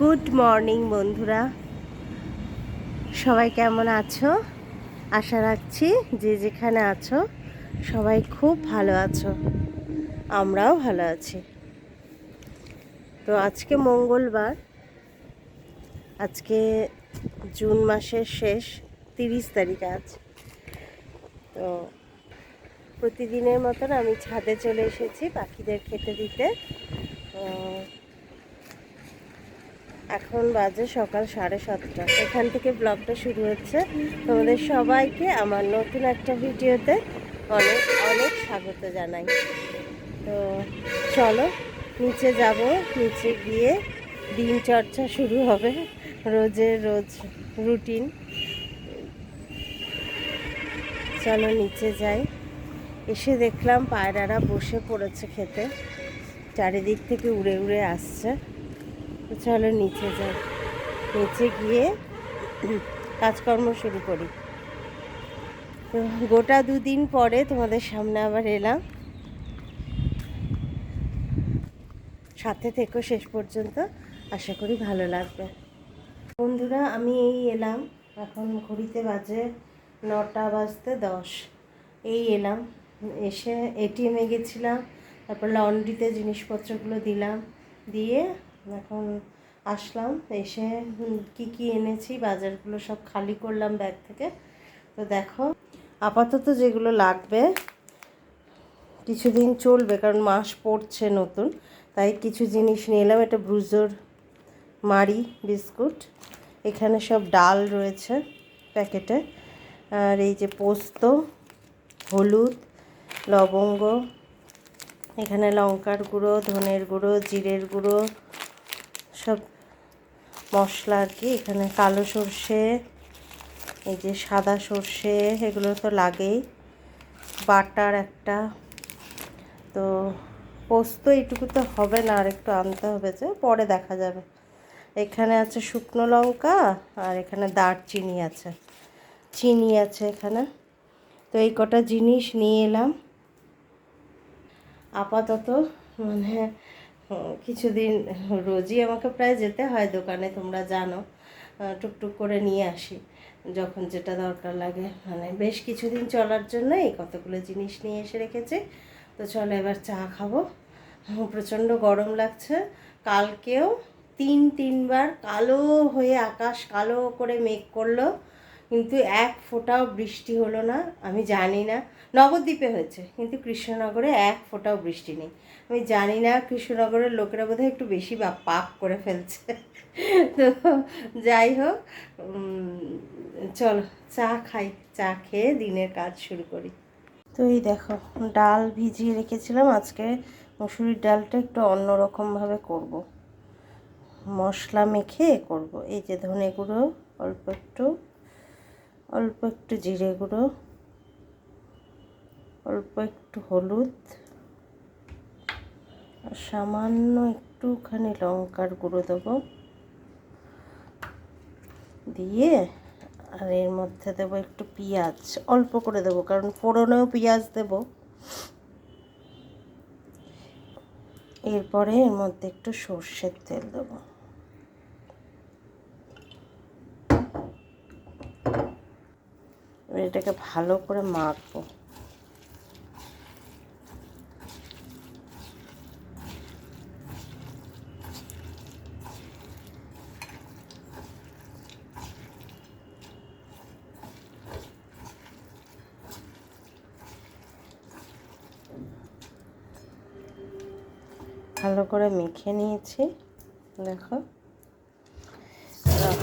Good morning বন্ধুরা, সবাই কেমন আছো? আশা রাখছি যে যেখানে আছো সবাই খুব ভালো আছো। আমরাও ভালো আছি। তো আজকে মঙ্গলবার, আজকে জুন মাসের শেষ 30 তারিখ আজ। তো প্রতিদিনের মতন আমি ছাদে চলে এসেছি পাখিদের খেতে দিতে। এখন বাজে সকাল 7:30। এখান থেকে ব্লগটা শুরু হচ্ছে। তোমাদের সবাইকে আমার নতুন একটা ভিডিওতে অনেক অনেক স্বাগত জানাই। তো চলো নিচে যাব, নিচে গিয়ে দিনচর্চা শুরু হবে, রোজ রুটিন। চলো নিচে যাই। এসে দেখলাম পায়রারা বসে পড়েছে খেতে, চারিদিক থেকে উড়ে উড়ে আসছে। তো চলো নিচে যাই, নিচে গিয়ে কাজকর্ম শুরু করি। তো গোটা 2 দিন পরে তোমাদের সামনে আবার এলাম। সাথে থেকো শেষ পর্যন্ত, আশা করি ভালো লাগবে। বন্ধুরা, আমি এলাম, এখন ঘড়িতে বাজে 9:10। এলাম, এসে এটিএমে গেছিলাম, তারপর লন্ড্রিতে জিনিসপত্রগুলো দিলাম, দিয়ে এখন আসলাম। এসে কি এনেছি বাজারগুলো সব খালি করলাম ব্যাগ থেকে। তো দেখো, আপাতত যেগুলো লাগবে কিছুদিন চলবে, কারণ মাস পড়ছে নতুন, তাই কিছু জিনিস নিয়ে এলাম। এটা ব্রুজোর মারি বিস্কুট, এখানে সব ডাল রয়েছে প্যাকেটে, আর এই যে পোস্ত, হলুদ, লবঙ্গ, এখানে লঙ্কার গুঁড়ো, ধনের গুঁড়ো, জিরের গুঁড়ো, সব মশলা আর কি। এখানে কালো সর্ষে, এই যে সাদা সর্ষে, এগুলো তো লাগেই। বাটার একটা, তো পোস্ত এইটুকু তো হবে না, আর একটু আনতে হবে, যে পরে দেখা যাবে। এখানে আছে শুকনো লঙ্কা, আর এখানে দারচিনি আছে, চিনি আছে এখানে। তো এই কটা জিনিস নিয়ে এলাম আপাতত। মানে কিছুদিন রোজই আমাকে প্রায় যেতে হয় দোকানে, তোমরা জানো। টুকটুক করে নিয়ে আসি যখন যেটা দরকার লাগে। মানে বেশ কিছুদিন চলার জন্য এই কতগুলো জিনিস নিয়ে এসে রেখেছি। তো চলো এবার চা খাবো। প্রচণ্ড গরম লাগছে। কালকেও তিনবার কালো হয়ে আকাশ কালো করে মেঘ করলো, কিন্তু এক ফোঁটাও বৃষ্টি হলো না। আমি জানি না, নবদ্বীপে হয়েছে, কিন্তু কৃষ্ণনগরে এক ফোঁটাও বৃষ্টি নেই। আমি জানি না, কৃষ্ণনগরের লোকেরা বোধহয় একটু বেশি পাপ করে ফেলছে। তো যাই হোক, চলো চা খাই, চা খেয়ে দিনের কাজ শুরু করি। তো এই দেখো, ডাল ভিজিয়ে রেখেছিলাম। আজকে মুসুরির ডালটা একটু অন্যরকমভাবে করব, মশলা মেখে করব। এই যে ধনে গুঁড়ো অল্প একটু জিরে গুঁড়ো, অল্প একটু হলুদ, আর সামান্য একটুখানি লঙ্কার গুঁড়ো দেবো, দিয়ে আর এর মধ্যে দেবো একটু পেঁয়াজ, অল্প করে দেবো, কারণ ফোড়নেও পেঁয়াজ দেবো। এরপরে এর মধ্যে একটু সর্ষের তেল দেবো। এটাকে ভালো করে মাখবো। ভালো করে মেখে নিয়েছি, দেখো।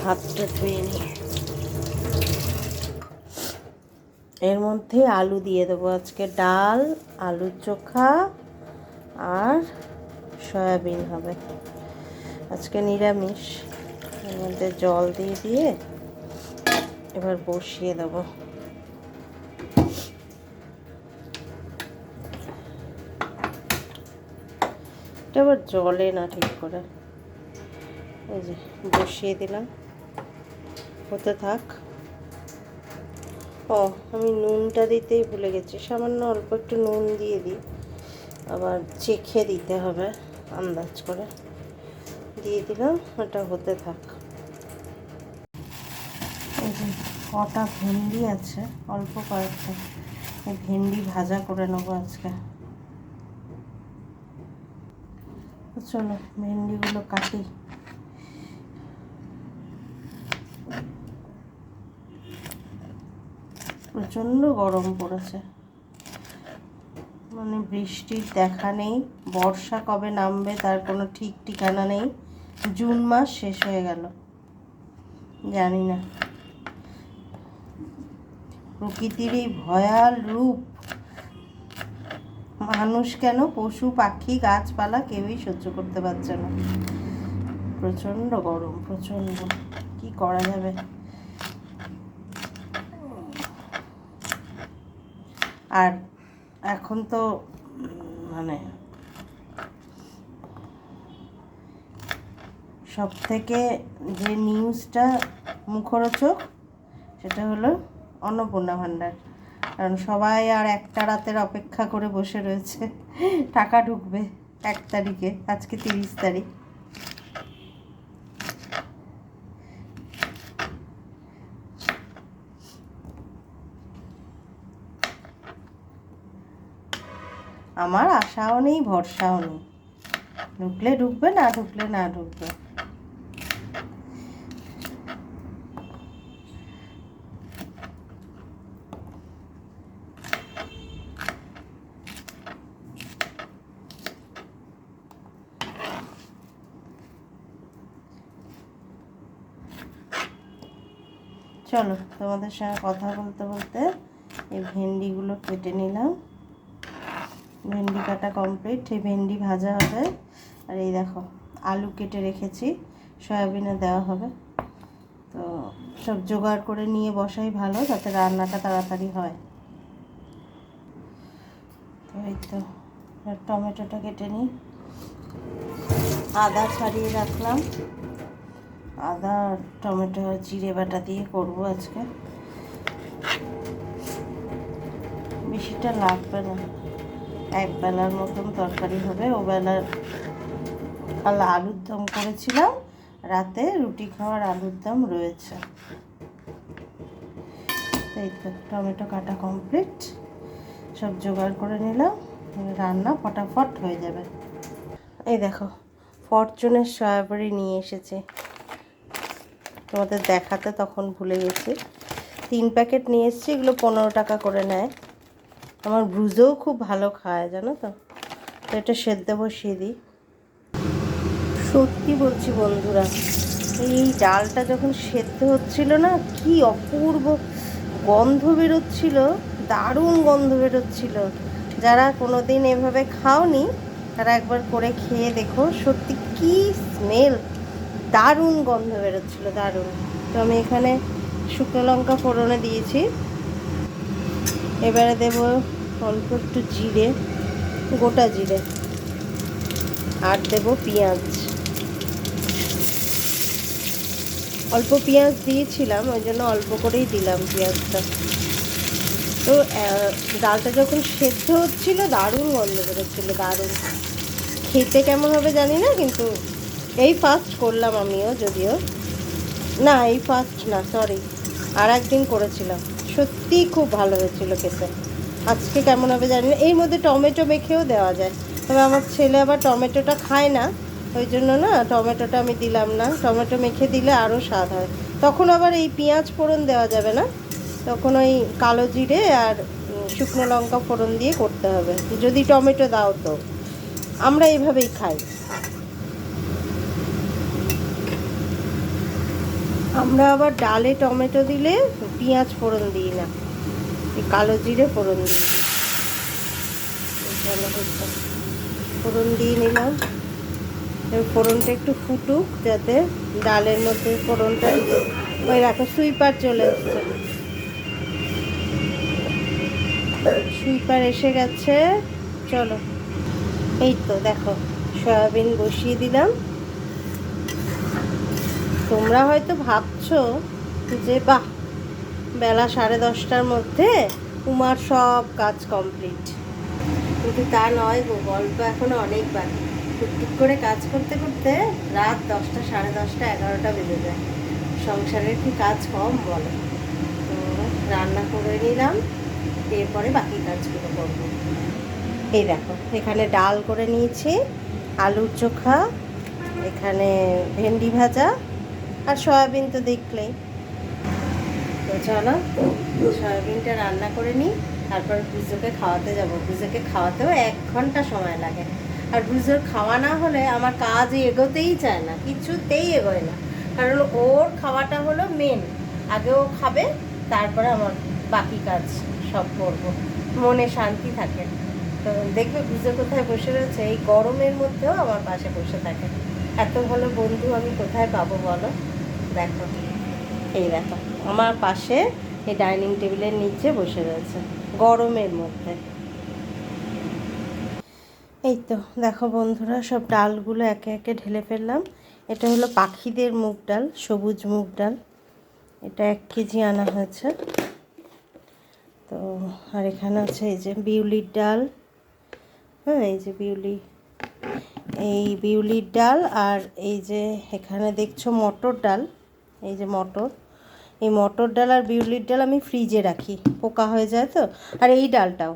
হাতটা ধুয়ে নিই। এর মধ্যে আলু দিয়ে দেবো। আজকে ডাল, আলু চোখা আর সয়াবিন হবে, আজকে নিরামিষ। এর মধ্যে জল দিয়ে এবার বসিয়ে দেবো। এটা আবার জলে না ঠিক করে, এই যে বসিয়ে দিলাম, হতে থাক। ও, আমি নুনটা দিতেই ভুলে গেছি, সামান্য অল্প একটু নুন দিয়ে দিই, আবার চেখে দিতে হবে আন্দাজ করে। দিয়ে দিলাম, ওটা হতে থাক। এই যে কটা ভেন্ডি আছে, অল্প কয়েকটা, এই ভেন্ডি ভাজা করে নেবো আজকে। চলো ভেন্ডিগুলো কাটি। প্রচণ্ড গরম পড়েছে, মানে বৃষ্টির দেখা নেই, বর্ষা কবে নামবে তার কোনো ঠিক ঠিকানা নেই। জুন মাস শেষ হয়ে গেল, জানি না। প্রকৃতির এই ভয়াল রূপ মানুষ কেন, পশু পাখি গাছপালা কেউই সহ্য করতে পারছে না। প্রচণ্ড গরম, প্রচণ্ড, কি করা যাবে। আর এখন তো মানে সব থেকে যে নিউজটা মুখরোচক সেটা হলো অন্নপূর্ণা ভাণ্ডার। কারণ সবাই আর একটা রাতের অপেক্ষা করে বসে রয়েছে, টাকা ঢুকবে 1 তারিখে, আজকে 30 তারিখ। আমার আশাও নেই, ভরসাও নেই, ঢুকলে ঢুকবে, না ঢুকলে না ঢুকবে। চলো তোমাদের সঙ্গে কথা বলতে বলতে এই ভেন্ডিগুলো কেটে নিলাম। ভেন্ডি কাটা কমপ্লিট, এই ভেন্ডি ভাজা হবে। আর এই দেখো আলু কেটে রেখেছি, সয়াবিনে দেওয়া হবে। তো সব জোগাড় করে নিয়ে বসাই ভালো, যাতে রান্নাটা তাড়াতাড়ি হয়। তো এই তো টমেটোটা কেটে নিই। আদা ছাড়িয়ে রাখলাম, আদা আর টমেটো জিরে বাটা দিয়ে করবো আজকে। বেশিটা লাগবে না, এক বেলার মতন তরকারি হবে। ও বেলার কাল আলুর দম করেছিলাম, রাতে রুটি খাওয়ার আলুর দম রয়েছে। এই তো টমেটো কাটা কমপ্লিট, সব জোগাড় করে নিলাম, রান্না ফটাফট হয়ে যাবে। এই দেখো ফরচুনের সয়াবড়ি নিয়ে এসেছে, তোমাদের দেখাতে তখন ভুলে গেছি। 3 প্যাকেট নিয়ে এসেছি, এগুলো 15 টাকা করে নেয়। আমার ব্রুজেও খুব ভালো খায় জানো তো। তো এটা সেদ্ধ বসিয়ে দিই। সত্যি বলছি বন্ধুরা, এই ডালটা যখন সেদ্ধ হচ্ছিল না, কি অপূর্ব গন্ধ বেরোচ্ছিল, দারুণ গন্ধ বেরোচ্ছিল। যারা কোনো দিন এভাবে খাওনি তারা একবার করে খেয়ে দেখো, সত্যি কি স্মেল, দারুণ গন্ধ বেরোচ্ছিল, দারুণ। তো আমি এখানে শুকনো লঙ্কা ফোড়নে দিয়েছি। এবারে দেব অল্প একটু জিরে, গোটা জিরে, আর দেব পেঁয়াজ। অল্প পেঁয়াজ দিয়েছিলাম, ওই জন্য অল্প করেই দিলাম পেঁয়াজটা। তো ডালটা যখন সেদ্ধ হচ্ছিল দারুণ গন্ধ বেরোচ্ছিলো, দারুণ। খেতে কেমন হবে জানি না, কিন্তু এই ফার্স্ট করলাম আমিও, যদিও না এই ফার্স্ট না, সরি, আর একদিন করেছিলাম, সত্যিই খুব ভালো হয়েছিল খেতে। আজকে কেমন হবে জানি না। এর মধ্যে টমেটো মেখেও দেওয়া যায়, তবে আমার ছেলে আবার টমেটোটা খায় না, ওই জন্য না টমেটোটা আমি দিলাম না। টমেটো মেখে দিলে আরও স্বাদ হয়। তখন আবার এই পেঁয়াজ ফোড়ন দেওয়া যাবে না, তখন ওই কালো জিরে আর শুকনো লঙ্কা ফোড়ন দিয়ে করতে হবে, যদি টমেটো দাও তো। আমরা এইভাবেই খাই। আমরা আবার ডালে টমেটো দিলে পেঁয়াজ ফোড়ন দিই না, কালো জিরে ফোড়ন দিই। ফোড়ন দিয়ে নিলাম, ফোড়নটা একটু ফুটুক, যাতে ডালের মধ্যে ফোড়নটা, ওই রাখো সুইপার চলে এসছে, সুইপার এসে গেছে। চলো এই তো দেখো সয়াবিন বসিয়ে দিলাম। তোমরা হয়তো ভাবছো যে বাহ, বেলা 10:30টার মধ্যে উমার সব কাজ কমপ্লিট, কিন্তু তা নয় গো, গল্প এখনো অনেক বাকি। টুকটুক করে কাজ করতে করতে রাত 10টা, 10:30, 11টা বেজে যায়। সংসারের কি কাজ কম বলো? তো রান্না করে নিলাম, এরপরে বাকি কাজগুলো করবো। এই দেখো, এখানে ডাল করে নিয়েছি, আলুর চোখা, এখানে ভেন্ডি ভাজা, আর সয়াবিন তো দেখলেই। তো চলো সয়াবিনটা রান্না করে নিই, তারপর ব্রুজোকে খাওয়াতে যাব। ব্রুজোকে খাওয়াতেও 1 ঘন্টা সময় লাগে, আর ব্রুজোর খাওয়া না হলে আমার কাজ এগোতেই চায় না, কিছুতেই এগোয় না। কারণ ওর খাওয়াটা হলো মেন, আগে ও খাবে, তারপরে আমার বাকি কাজ সব করবো, মনে শান্তি থাকে। তো দেখবে ব্রুজো কোথায় বসে রয়েছে, এই গরমের মধ্যেও আমার পাশে বসে থাকে। এত ভালো বন্ধু আমি কোথায় পাবো বলো? দেখো, এই দেখো আমার পাশে এই ডাইনিং টেবিলের নিচে বসে রয়েছে গরমের মধ্যে। এই তো দেখো বন্ধুরা, সব ডালগুলো একে একে ঢেলে ফেললাম। এটা হলো পাখিদের মুগ ডাল, সবুজ মুগ ডাল। এটা 1 কেজি আনা হয়েছে। তো আর এখানে আছে এই যে বিউলির ডাল, হ্যাঁ এই যে বিউলির ডাল, আর এই যে এখানে দেখছো মটর ডাল, এই যে মটর, এই মটর ডাল আর বিউলির ডাল আমি ফ্রিজে রাখি, পোকা হয়ে যায় তো। আর এই ডালটাও,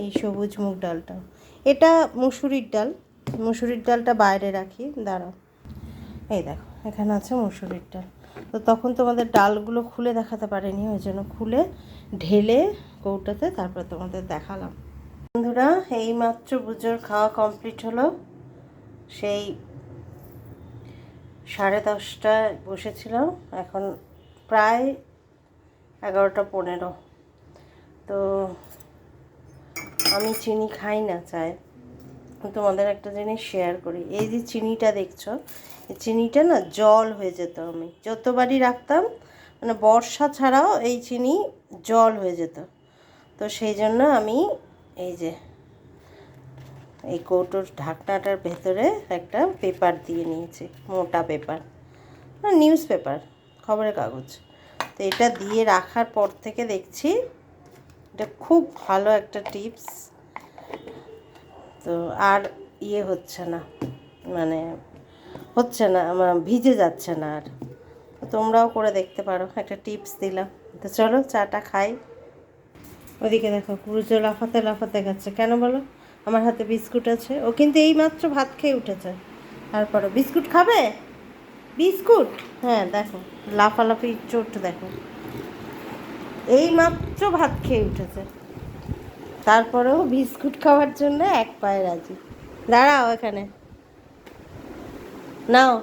এই সবুজ মুগ ডালটাও, এটা মুসুরির ডাল, মুসুরির ডালটা বাইরে রাখি, দাঁড়াও। এই দেখো এখানে আছে মুসুরির ডাল। তো তখন তোমাদের ডালগুলো খুলে দেখাতে পারিনি, ওই জন্য খুলে ঢেলে কৌটাতে তারপর তোমাদের দেখালাম। বন্ধুরা এইমাত্র বুজোর খাওয়া কমপ্লিট হলো, সেই 10:30টায় বসেছিলাম, এখন প্রায় 11টা 15। তো আমি চিনি খাই না চায়, তোমাদের একটা জিনিস শেয়ার করি। এই যে চিনিটা দেখছো, এই চিনিটা না জল হয়ে যেত, আমি যতবারই রাখতাম, মানে বর্ষা ছাড়াও এই চিনি জল হয়ে যেত। তো সেই জন্য আমি এই যে এই কৌটোর ঢাকনাটার ভেতরে একটা পেপার দিয়ে নিয়েছি, মোটা পেপার, নিউজ পেপার, খবরের কাগজ। তো এটা দিয়ে রাখার পর থেকে দেখছি এটা খুব ভালো একটা টিপস। তো আর হচ্ছে না, মানে হচ্ছে না, আমার ভিজে যাচ্ছে না আর। তো তোমরাও করে দেখতে পারো, একটা টিপস দিলাম। তো চলো চাটা খাই। ওদিকে দেখো ব্রুজো লাফাতে লাফাতে গেছে, কেন বলো? আমার হাতে বিস্কুট আছে, ও কিন্তু এই মাত্র ভাত খেয়ে উঠেছে। তারপরে বিস্কুট খাবে, বিস্কুট, হ্যাঁ দেখো লাফালাফি চোট দেখো, এই মাত্র ভাত খেয়ে উঠেছে, তারপরেও বিস্কুট খাওয়ার জন্য 1 পায়ে রাজি। দাঁড়াও এখানে, নাও,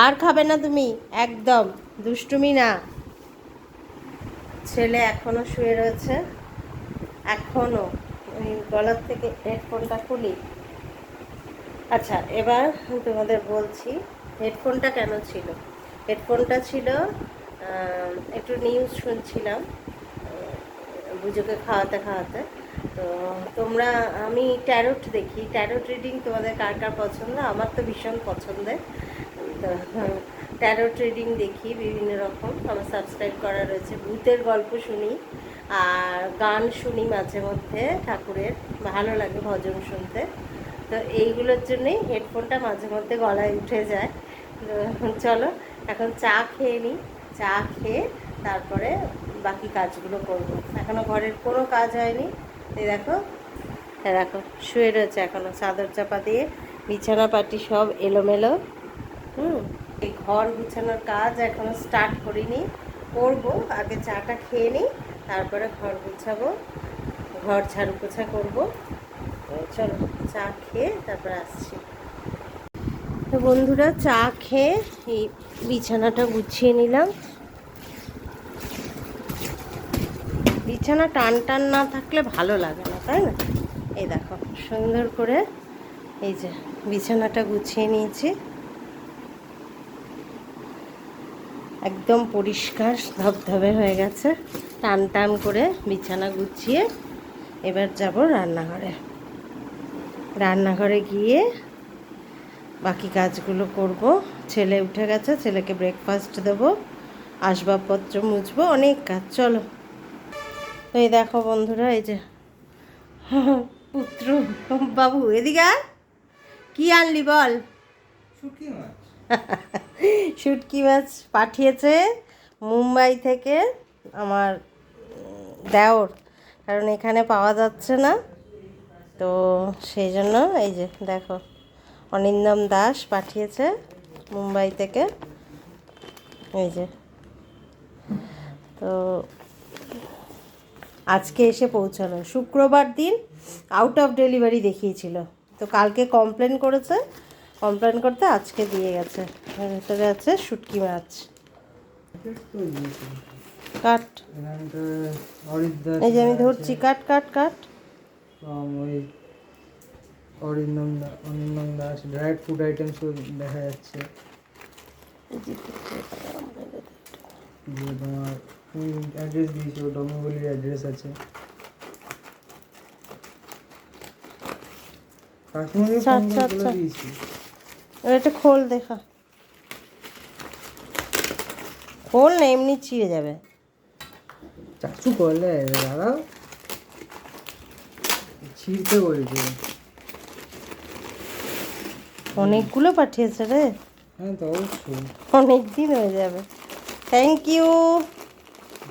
আর খাবে না তুমি, একদম দুষ্টুমি না। ছেলে এখনো শুয়ে রয়েছে, এখনো ওই গলার থেকে হেডফোনটা খুলি। আচ্ছা এবার তোমাদের বলছি হেডফোনটা কেন ছিল। হেডফোনটা ছিল একটু নিউজ শুনছিলাম বুঝোকে খাওয়াতে খাওয়াতে। তো তোমরা, আমি ট্যারোট দেখি, ট্যারোট রিডিং তোমাদের কার কার পছন্দ? আমার তো ভীষণ পছন্দের। তো ট্যারোট রিডিং দেখি বিভিন্ন রকম, আমার সাবস্ক্রাইব করা রয়েছে। ভূতের গল্প শুনি, আর গান শুনি মাঝে মধ্যে ঠাকুরের, ভালো লাগে ভজন শুনতে। তো এইগুলোর জন্যই হেডফোনটা মাঝে মধ্যে গলায় উঠে যায়। তো চলো এখন চা খেয়ে নিই, চা খেয়ে তারপরে বাকি কাজগুলো করবো। এখনও ঘরের কোনো কাজ হয়নি। এই দেখো, দেখো শুয়ে রয়েছে এখনও, চাদর চাপা দিয়ে, বিছানা পাটি সব এলোমেলো। এই ঘর গুছানোর কাজ এখনও স্টার্ট করিনি, করবো। আগে চাটা খেয়ে নিই, তারপরে ঘর গুছাবো, ঘর ঝাড়ু পোছা করবো। তো চলো চা খেয়ে তারপর আসছি। তো বন্ধুরা চা খেয়ে এই বিছানাটা গুছিয়ে নিলাম। বিছানা টান টান না থাকলে ভালো লাগে না, তাই না? এই দেখো সুন্দর করে এই যে বিছানাটা গুছিয়ে নিয়েছি, একদম পরিষ্কার ধবধবে হয়ে গেছে। টান টান করে বিছানা গুছিয়ে এবার যাব রান্নাঘরে। রান্নাঘরে গিয়ে বাকি কাজগুলো করব। ছেলে উঠে গেছে, ছেলেকে ব্রেকফাস্ট দেবো, আসবাবপত্র মুছবো, অনেক কাজ। চলো। তো এই দেখো বন্ধুরা, এই যে পুত্র বাবু এদিকে আয়। কি আনলি বল? শুটকি মাছ। শুটকি মাছ পাঠিয়েছে মুম্বাই থেকে আমার দেওর, কারণ এখানে পাওয়া যাচ্ছে না, তো সেই জন্য এই যে দেখো অনিন্দম দাস পাঠিয়েছে মুম্বাই থেকে, এই যে। তো আজকে এসে পৌঁছালো, শুক্রবার দিন আউট অফ ডেলিভারি দেখিয়েছিল, তো কালকে কমপ্লেন করেছে, কমপ্লেন করতে আজকে দিয়ে গেছে। এর ভেতরে আছে শুটকি মাছ। কাট, এই যে আমি ধরছি, কাট কাট কাট। ওই Arindam Das dried food items দেখা যাচ্ছে। দিয়ে তোমার অ্যাড্রেস দিয়েছো, ডোমোভেলির অ্যাড্রেস আছে। কাস্টমারকে ফোন করে বলে দিয়েছি। এটা খোল দেখা, খোল না এমনি ছিঁড়ে যাবে। চাকচু করলে দাঁড়াও, ছিঁড়তে বলছে। অনেকগুলো পাঠিয়েছে রে। হ্যাঁ তো অবশ্যই, অনেক দিন হয়ে যাবে। Thank you.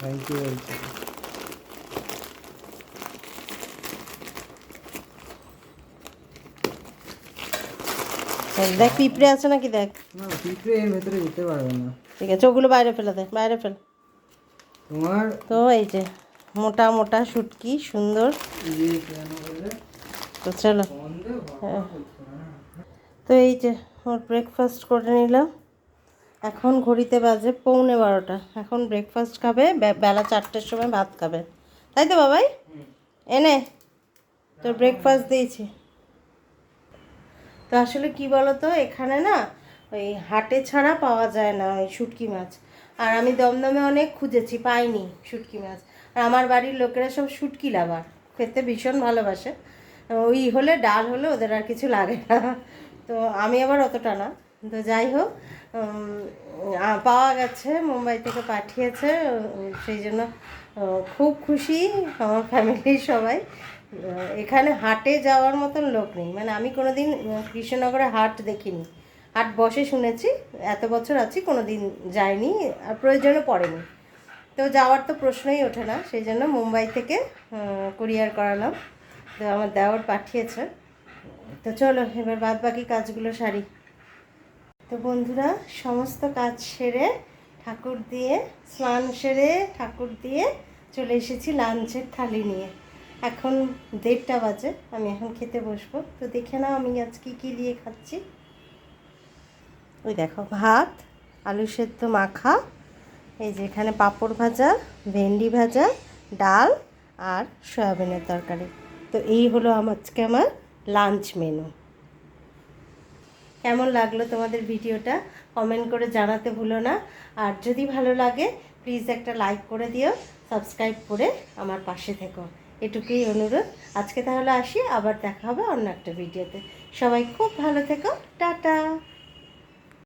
থ্যাংক ইউ বলছে। দেখ পিঁপড়ে আছে নাকি দেখ। না পিঁপড়ে এর ভেতরে যেতে পারবে না। ঠিক আছে, ওগুলো বাইরে ফেলে দে, বাইরে ফেল। তোমার তো এই যে মোটা মোটা শুটকি, সুন্দর। তো চলো, হ্যাঁ। তো এই যে ওর ব্রেকফাস্ট করে নিলাম, এখন ঘড়িতে বাজে 11:15। এখন ব্রেকফাস্ট খাবে, বেলা 4টের সময় ভাত খাবে, তাই তো বাবাই? এনে তোর ব্রেকফাস্ট দিয়েছি। তো আসলে কি বলতো, এখানে না ওই হাটে ছাড়া পাওয়া যায় না ওই শুটকি মাছ, আর আমি দমদমে অনেক খুঁজেছি, পাইনি শুটকি মাছ। আর আমার বাড়ির লোকেরা সব শুটকি লাভার, খেতে ভীষণ ভালোবাসে, ওই হলে ডাল হলে ওদের আর কিছু লাগে না, তো আমি আবার অতটা না। তো যাই হোক, পাওয়া গেছে, মুম্বাই থেকে পাঠিয়েছে, সেই জন্য খুব খুশি আমার ফ্যামিলির সবাই। এখানে হাটে যাওয়ার মতন লোক নেই, মানে আমি কোনো দিন কৃষ্ণনগরে হাট দেখিনি, হাট বসে শুনেছি, এত বছর আছি কোনো দিন যাইনি, আর প্রয়োজনও পড়েনি, তো যাওয়ার তো প্রশ্নই ওঠে না, সেই জন্য মুম্বাই থেকে কুরিয়ার করালাম, তো আমার দেওর পাঠিয়েছে। তো চলো এবার বাদ বাকি কাজগুলো সারি। তো বন্ধুরা, সমস্ত কাজ সেরে ঠাকুর দিয়ে, স্নান সেরে ঠাকুর দিয়ে চলে এসেছি লাঞ্চের থালি নিয়ে। এখন 1:30 বাজে, আমি এখন খেতে বসবো, তো দেখে নাও আমি আজ কী দিয়ে খাচ্ছি। ওই দেখো ভাত, আলু সেদ্ধ মাখা, এই যে এখানে পাঁপড় ভাজা, ভেন্ডি ভাজা, ডাল আর সয়াবিনের তরকারি। তো এই হলো আজকে আমার লাঞ্চ মেনু। কেমন লাগলো তোমাদের ভিডিওটা কমেন্ট করে জানাতে ভুলো না, আর যদি ভালো লাগে প্লিজ একটা লাইক করে দিও, সাবস্ক্রাইব করে আমার পাশে থেকো, এটুকুই অনুরোধ। আজকে তাহলে আসি, আবার দেখা হবে অন্য একটা ভিডিওতে। সবাই খুব ভালো থেকো, টাটা।